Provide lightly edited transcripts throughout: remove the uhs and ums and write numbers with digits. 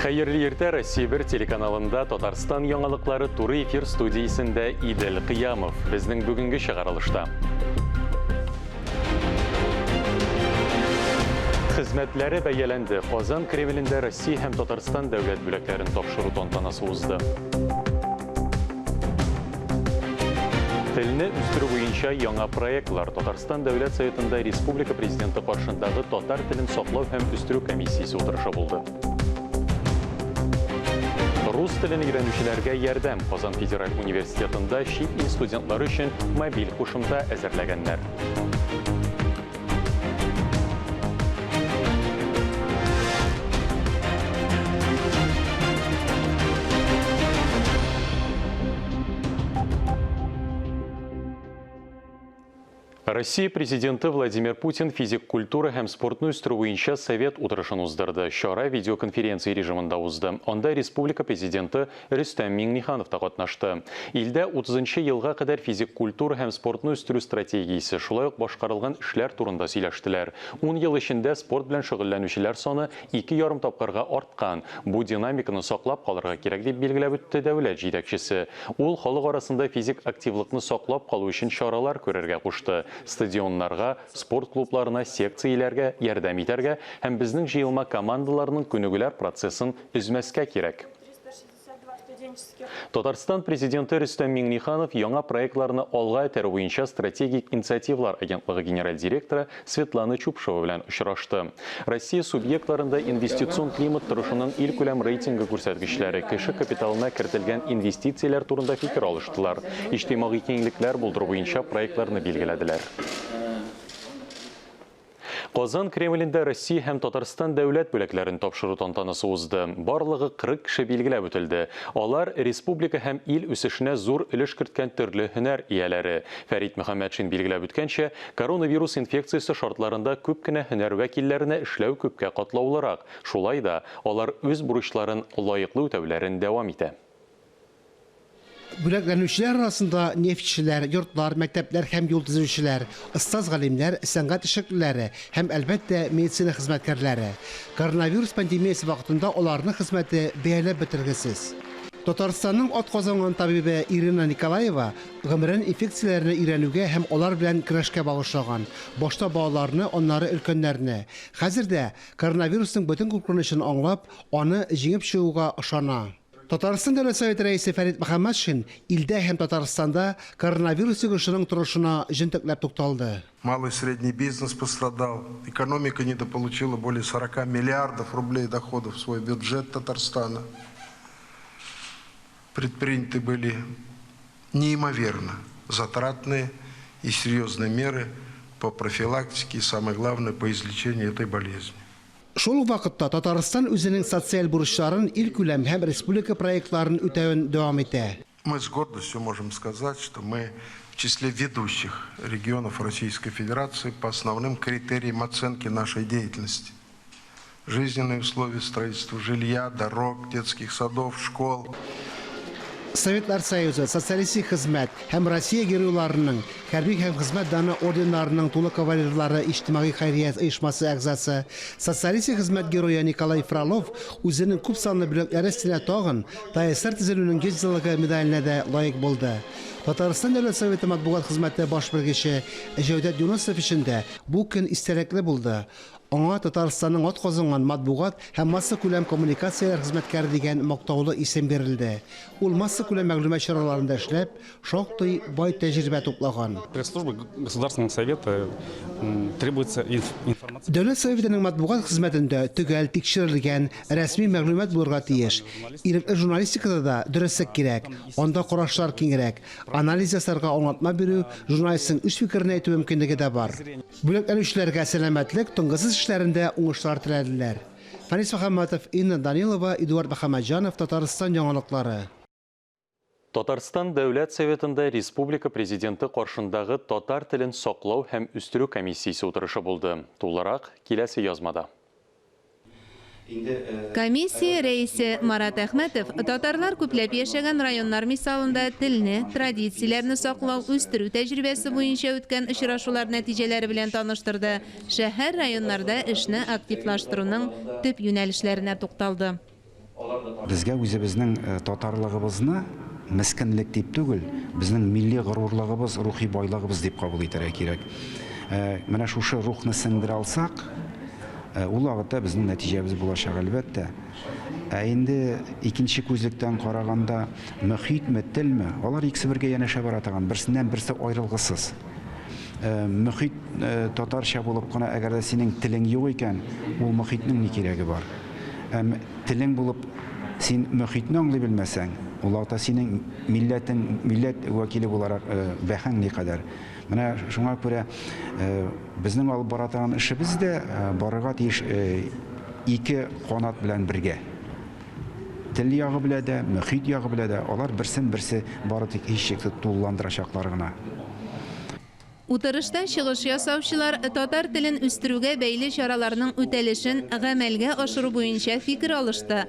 Hayırlı ertə Россия 1 телеканалында Татарстан яңалыклары туры эфир студиясында Идел Кыямов безнең бүгенге чыгарылышта. Хезмәтләре бәяләнде. Казан Кремлендә Россия һәм Татарстан дәүләт бүләкләрен тапшыру тантанасы узды. Телне үстерү буенча яңа проектлар Татарстан Дәүләт Советында Республика Президенты каршындагы татар телен саклау һәм үстерү комиссиясе утырышы булды. Рус телен өйрәнүчеләргә ярдәм Казан Федераль университетында чит ил студентлары өчен мобиль кушымта әзерләгәннәр. Россия президенты Владимир Путин физик культура һәм спортны үстерү буенча совет утырышын уздырды. Чара видеоконференция режимында узды. Онда республика президенты Рөстәм Миңнеханов та катнашты. Илдә 30 елга кадәр физик культура һәм спортны үстерү стратегиясе, шулай ук башкарылган эшләр турында сөйләштеләр. 10 ел эчендә спорт белән шөгыльләнүчеләр саны 2,5 тапкырга арткан. Бу динамиканы саклап калырга кирәк дип билгеләп үтте дәүләт җитәкчесе. Ул халык арасында физик активлыкны саклап калу өчен чаралар күрергә кушты. Стадионнарга, спорт клубларына, секцияләргә ярдәм итәргә һәм безнең җыелма командаларының күнегүләр процессын үзмәскә кирәк. Татарстан президенты Рөстәм Миңнеханов яңа проектларны алга этәрү буенча стратегик инициативалар агентлыгы генераль директоры Светлана Чупшева белән очрашты. Россия субъектларында инвестицион климат торышының ил күләм рейтингы күрсәткечләре кеше капиталына кертелгән инвестицияләр турында фикер алыштылар. Иҗтимагый киңлекләр булдыру буенча проектларны билгеләделәр. Казан Кремлендә Россия һәм Татарстан дәүләт бүләкләрен тапшыру тантанасы узды. Барлыгы 40 кеше билгеләп үтелде. Алар республика һәм ил үсешенә зур өлеш керткән төрле һөнәр ияләре. Фәрит Мөхәммәтшин билгеләп үткәнчә, коронавирус инфекциясе шартларында күп кенә һөнәр вәкилләренә эшләү күпкә катлаулырак. Шулай да алар үз бурычларын лаеклы үтәүләрен дәвам итә. Бүләкләнүчеләр арасында нефтчеләр, йортлар, мәктәпләр һәм юл төзүчеләр, остаз галимнәр, сәнгать эшлеклеләре һәм әлбәттә медицина хезмәткәрләре. Коронавирус пандемиясе вакытында аларның хезмәте бәяләп бетергесез. Татарстанның атказанган табибы Ирина Николаева гомерен инфекцияләрне өйрәнүгә һәм алар белән көрәшкә багышлаган. Башта балаларны, аннары өлкәннәрне. Хәзердә коронавирусның бөтен куркынычын аңлап, аны җиңеп чыгуга ышана. Татарстан Дәүләт Советы рәисе Фәрит Мөхәммәтшин илдә һәм Татарстанда коронавирус йөгешенең торышына җентекләп тукталды. Малый и средний бизнес пострадал. Экономика недополучила более 40 миллиардов рублей доходов в свой бюджет Татарстана. Предприняты были неимоверно затратные и серьезные меры по профилактике и, самое главное, по излечению этой болезни. Шул вакытта Татарстан үзенең социаль бурычларын ил күләм һәм республика проектларын үтәвен дәвам итә. Мы с гордостью можем сказать, что мы в числе ведущих регионов Российской Федерации по основным критериям оценки нашей деятельности. Жизненные условия строительства жилья, дорог, детских садов, школ. Советлар Союзы, социалистик хезмәт һәм Россия геройларының, хәрби һәм хезмәт даны орденнарының тулы кавалерлары иҗтимагый хәйрият оешмасы әгъзасы, социалистик хезмәт герое Николай Фролов үзенең күп санлы бүләкләре өстенә тагын ТСР төзелүнең 100 еллыгы медаленә дә лаек булды. Татарстан Дәүләт Советы матбугат хезмәте баш белгече Җәүдәт Юнысов өчен дә бу көн истәлекле булды. Аңа Татарстанның атказанган матбугат һәм масса күләм коммуникацияләр хезмәткәре дигән мактаулы исем бирелде. Ул масса күләм мәгълүмат чараларында эшләп, шактый бай тәҗрибә туплаган. Пресс-служба Государственного совета требуется информация. Дәүләт Советының матбугат хезмәтендә төгәл тикшерелгән рәсми мәгълүмат булырга тиеш. Ирекле журналистикада да дөреслеклек кирәк. Анда карашлар киңрәк, анализ ясарга аңлатма бирү, журналистның үз фикерен әйтү мөмкинлеге дә бар. Бүләкләнүчеләргә сәламәтлек, тынгысыз эшләрендә уңышлар теләделәр. Фарис Мөхәммәтов, Инна Данилова, Эдуард Мөхәммәтҗанов, Татарстан яңалыклары. Татарстан Дәүләт Советында Республика Президенты каршындагы татар телен саклау һәм үстерү комиссиясе утырышы булды. Тулырак киләсе язмада. Комиссия рәисе Марат Әхмәтов татарлар күпләп яшәгән районнар мисалында телне, традицияләрне саклау, үстерү тәҗрибәсе буенча үткән очрашулар нәтиҗәләре белән таныштырды. Шәһәр районнарда эшне активлаштыруның төп юнәлешләренә тукталды. Безгә үзебезнең татарлыгыбызны мескенлек дип түгел, безнең милли горурлыгыбыз, рухи байлыгыбыз дип кабул итәргә кирәк. Менә шушы рухны сеңдерә алсак, ул вакытта безнең нәтиҗәбез булачак әлбәттә. Инде икенче күзлектән караганда мөхитме, телме, алар икесе бергә янәшә бара торган, берсеннән берсе аерылгысыз. Мөхит татарча булып кына, әгәр дә синең телең юк икән, ул мөхитнең ни кирәге бар? Телең булып син мөхитне аңлый белмәсәң, ул вакытта синең милләт вәкиле буларак бәһәң никадәр. Менә шуңа күрә безнең алып бара торган эшебез дә барырга тиеш ике канат белән бергә. Тел ягы белән дә, мөхит ягы белән дә, алар берсен-берсе бары тик һичшиксез тулыландырачаклар гына. Утырышта чыгыш ясаучылар татар телен үстерүгә бәйле чараларның үтәлешен гамәлгә ашыру буенча фикер алышты.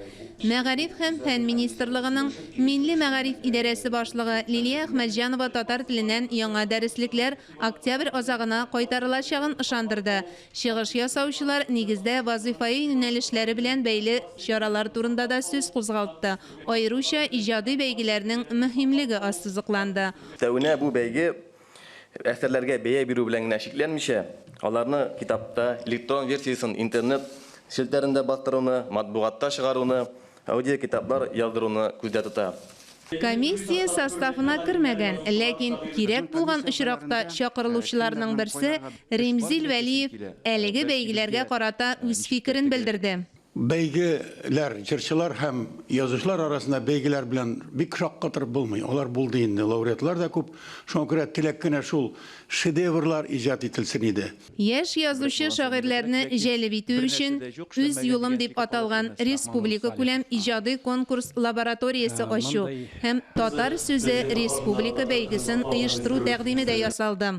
Мәгариф һәм фән министрлыгының Милли мәгариф идарәсе башлыгы Лилия Әхмәтҗанова татар теленнән яңа дәреслектәр октябрь азагына кайтарылачагын ышандырды. Чыгыш ясаучылар нигездә вазифаи юнәлешләре белән бәйле чаралар турында да сүз кузгалтты. Аеруча иҗади бәйгеләрнең мөһимлеге ассызыкланды. Тәүнә бу бәйге әсәрләргә бәя бирү белән генә шикләнмичә, аларны китапта, электрон версиясын интернет шелтәрендә бастыруны, матбугатта чыгаруны, аудио китаплар яздыруны күздә тота. Комиссия составына кермәгән, ләкин кирәк булган очракта чакырылучыларның берсе Ремзил Вәлиев әлеге бәйгеләргә карата үз фикерен белдерде. Бәйгеләр, җырчылар һәм язучылар арасында бәйгеләр белән бик шаккатыр булмый. Алар булды инде, лауреатлар да күп. Шуңа күрә теләк кенә шул шедеврлар иҗат ителсен иде. Яшь язучы шагыйрьләрне җәлеп итү өчен үз юлым дип аталган республика күләм иҗади конкурс лабораториясе ачу һәм татар сүзе республика бәйгесен оештыру тәкъдиме дә ясалды.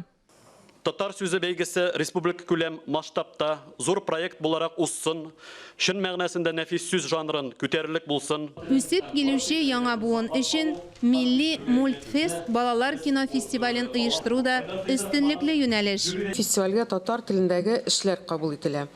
Татар сүзе бәйгесе республика күләм масштабта зур проект буларак уссын, шын мәгънәсендә нәфис сүз жанрын күтәрерлек булсын. Үсеп килүче яңа буын өчен Милли мультфест балалар кинофестивален оештыру да өстенлекле юнәлеш. Фестивальгә татар телендәге эшләр кабул ителә.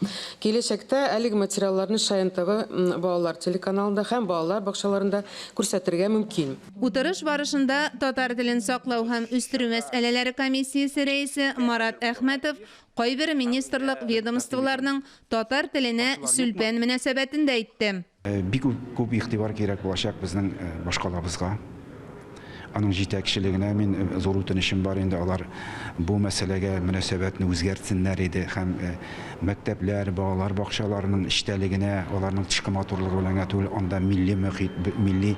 Киләчәктә әлеге материалларны Шаян ТВ балалар телеканалында һәм балалар бакчаларында күрсәтергә мөмкин. Утырыш барышында татар телен саклау һәм үстерү мәсьәләләре комиссиясе рәисе Марат Әхмәтов кайбер министрлык ведомстволарның татар теленә сүлпән мөнәсәбәтен дә әйтте. Бик күп игътибар кирәк булачак безнең башкалабызга. Аның җитәкчелегенә мин зур үтенечем бар инде, алар бу мәсьәләгә мөнәсәбәтне үзгәртсеннәр иде һәм мәктәпләр, балалар бакчаларының эчтәлегенә, аларның тышкы матурлыгы белән түгел, анда милли мөхит, милли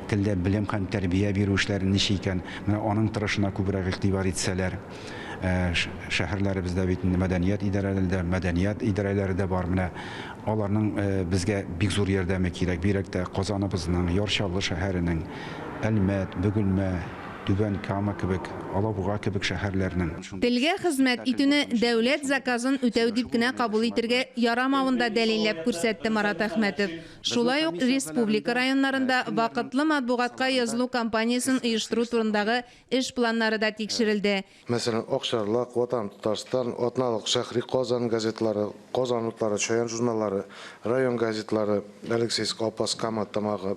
телдә белем һәм тәрбия бирү эшләре ничә икән, менә аның тырышына күбрәк игътибар итсәләр. Шәһәрләребездә бит мәдәният идарәләре дә бар, менә аларның безгә бик зур ярдәме кирәк. Бирәк тә Казаныбызның, Ярчаллы шәһәренең, Әлмәт, Бөгелмә, Түбән Кама кебек, Алабуга кебек шәһәрләрнең. Телгә хезмәт итүне дәүләт заказын үтәү дип кенә кабул итәргә ярамавында дәлилләп күрсәтте Марат Әхмәтов. Шулай ук республика районнарында вакытлы матбугатка язылу кампаниясын оештыру турындагы эш планнары да тикшерелде. Мәсәлән, Акчарлак, Ватан Татарстан, Атналык, Шәһри Казан газетлары, Казан утлары, Шаян журналлары, район газетлары, Алексейск, Апас, Кама тамагы,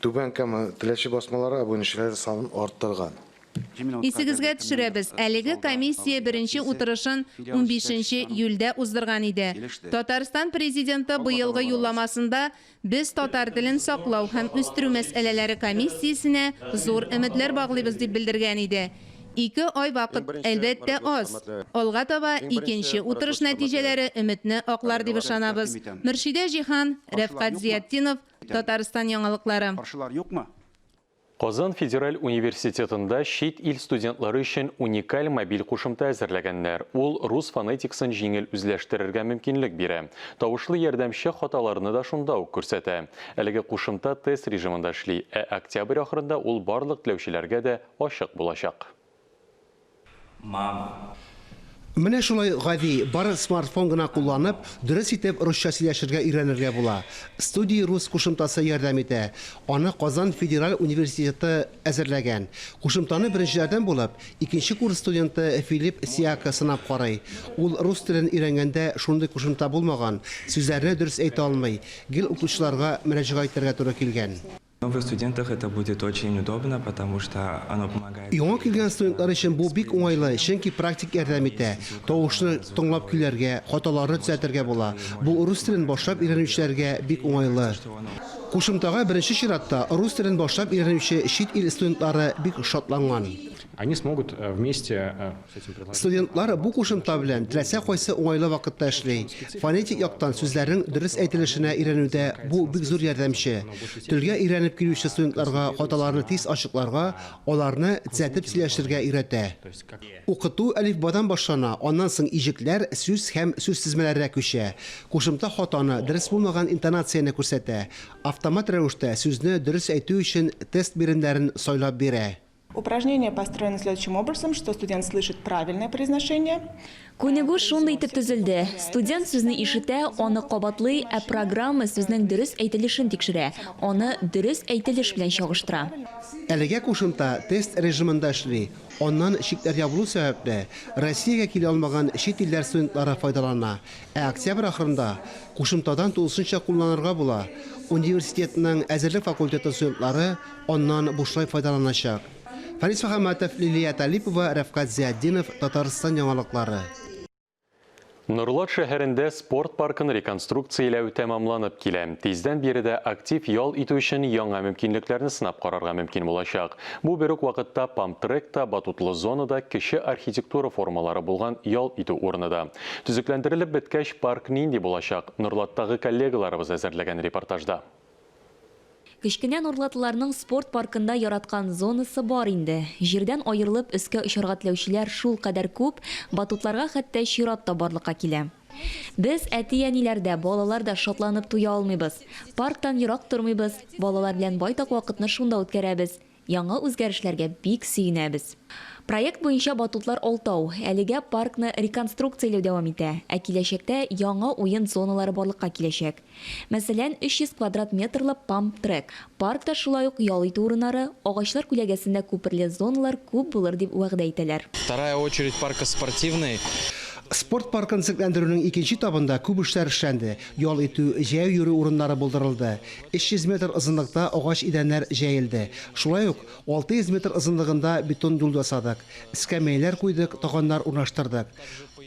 Түбән Кама теләче басмалары абунәчеләре санын арттырган. Исегезгә төшерәбез, әлеге комиссия беренче утырышын 15 июльдә уздырган иде. Татарстан президенты быелгы юлламасында без татар телен саклау һәм үстерү мәсьәләләре комиссиясенә зур өметләр баглыйбыз дип белдергән иде. 2 ай вакыт әлбәттә аз. Алга таба икенче утырыш нәтиҗәләре өметне аклар дип ышанабыз. Мөршидә Җихан, Рәфкать Зиятдинов, Татарстан яңалыклары. Казан федераль университетында чит ил студентлары өчен уникаль мобиль кушымта әзерләгәннәр. Ул рус фонетиксын җиңел үзләштерергә мөмкинлек бирә. Тавышлы ярдәмче хаталарны да шунда ук күрсәтә. Әлеге кушымта тест режимында эшли, октябрь ахырында ул барлык теләүчеләргә дә ачык булачак. Менә шулай гади, бары смартфон гына кулланып, дөрес итеп русча сөйләшергә өйрәнергә була. Студия рус кушымтасы ярдәм итә. Аны Казан Федераль университеты әзерләгән. Кушымтаны беренчеләрдән булып, икенче курс студенты Филипп Сиака сынап карый. Ул рус телен өйрәнгәндә шундый кушымта булмаган, сүзләрне дөрес әйтә алмый. Гел укытучыларга мөрәҗәгать итәргә туры килгән. Новых студентах это будет очень удобно, потому что оно помогает. Яңа килгән студентлар өчен бу бик уңайлы, чөнки практик ярдәм итә. Тавышны тыңлап көйләргә, хаталарны төзәтергә була. Бу рус телен башлап өйрәнүчеләргә бик уңайлы. Кушымтага беренче чиратта рус телен башлап өйрәнүче чит ил студентлары бик шатланган. Они смогут вместе с этим предложением. Студентлар бу кушымта белән теләсә кайсы уңайлы вакытта эшли. Фонетик яктан сүзләрнең дөрес әйтелешенә өйрәнүдә бу бик зур ярдәмче. Телгә өйрәнеп килүче студентларга хаталарны тиз ачыкларга, аларны төзәтеп сөйләшергә өйрәтә. Укыту әлифбадан башлана, аннан соң иҗекләр, сүз һәм сүз тезмәләргә күчә. Кушымта хатаны, дөрес булмаган интонацияны күрсәтә. Автомат рәвештә сүзне дөрес әйтү өчен тест биремнәрен сайлап бирә. Упражнение построено следующим образом, что студент слышит правильное произношение. Күнегү шундый итеп төзелде. Студент сүзне ишетә, аны кабатлый, ә программа сүзнең дөрес әйтелешен тикшерә. Аны дөрес әйтелеш белән чагыштыра. Әлегә кушымта тест режимында эшли. Оннан шикләр ябылу сәбәпле Россиягә килә алмаган чит илләр студентлары файдалана. Ә октябрь ахырында кушымтадан тулысынча кулланырга була. Университетның әзерлек факультеты студентлары оннан бушлай файдаланачак. Фарис Мөхәммәтов, Лилия Талипова, Рәфкат Зияддинов, Татарстан яңалыклары. Нурлат шәһәрендә спорт паркын реконструкцияләү тәмамланып килә. Тиздән биредә актив ял итү өчен яңа мөмкинлекләрне сынап карарга мөмкин булачак. Бу бер үк вакытта памп-тректа, батутлы зонада кече архитектура формалары булган ял итү урынында. Төзекләндерелеп беткәч парк нинди булачак? Нурлаттагы коллегаларыбыз әзерләгән репортажда. Кечкенә Нурлатларның спорт паркында яраткан зонасы бар инде. Җирдән аерылып өскә очарга теләүчеләр шул кадәр күп, батутларга хәтта чират та барлыкка килә. Без әти-әниләрдә, балалар да шатланып туя алмыйбыз. Парктан ерак тормыйбыз, балалар белән байтак вакытны шунда үткәрәбез. Яңа үзгәрешләргә бик сөенәбез. Проект буенча батутлар алтау, әлегә паркны реконструкцияләү дәвам итә, ә киләчәктә яңа уен зоналары барлыкка киләчәк. Мәсәлән, 300 квадрат метрлы памп-трек. Паркта шулай ук ял итү урыннары, агачлар күләгәсендә күперле зоналар күп булыр дип вәгъдә итәләр. Вторая очередь парка спортивный. Спорт паркын төзекләндерүнең икенче этабында күп эшләр эшләнде. Ял итү, җәяү йөрү урыннары булдырылды. 300 метр озынлыкта агач идәннәр җәелде. Шулай ук 600 метр озынлыгында бетон юл ясадык. Эскәмәйләр куйдык, таганнар урнаштырдык.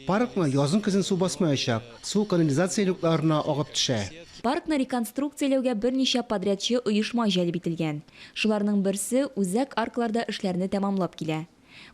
Паркны язын-көзен су басмаячак, су канализация люкларына агып төшә. Паркны реконструкцияләүгә берничә подрядчы оешма җәлеп ителгән. Шуларның берсе үзәк аркаларда эшләрне тәмамлап килә.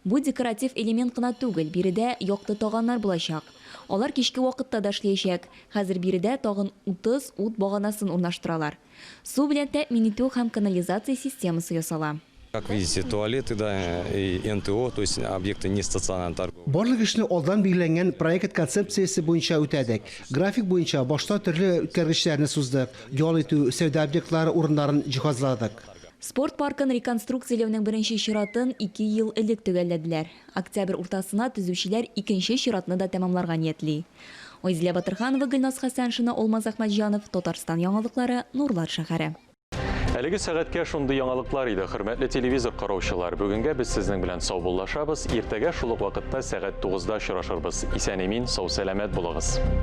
Бу декоратив элемент кына түгел, биредә якты таганнар булачак. Алар кичке вакытта да эшләячәк. Хәзер биредә тагын 30 ут баганасын урнаштыралар. Су белән тәэмин итү һәм канализация системасы ясала. Как видите, туалеты, да, и НТО, то есть объекты не стационарной торговли. Барлык эшне алдан билгеләнгән проект концепциясе буенча үтәдек. График буенча башта төрле үткәргечләрне суздык. Ял итү, сәүдә объектлары урыннарын җиһазладык. Спорт паркын реконструкцияләүнең беренче чиратын 2 ел элек төгәлләделәр. Октябрь уртасына төзүчеләр икенче чиратны да тәмамларга ниятли. Ойзилә Батырханова, Гөлназ Хәсәншина, Алмаз Әхмәтҗанов, Татарстан яңалыклары, Нурлат шәһәре. Әлеге сәгатькә шундый яңалыклар иде, хөрмәтле телевизор караучылар. Бүгенгә без сезнең белән сау буллашабыз. Иртәгә шул ук вакытта сәгать 9-да очрашырбыз. Исән-имин, сау-сәламәт булыгыз.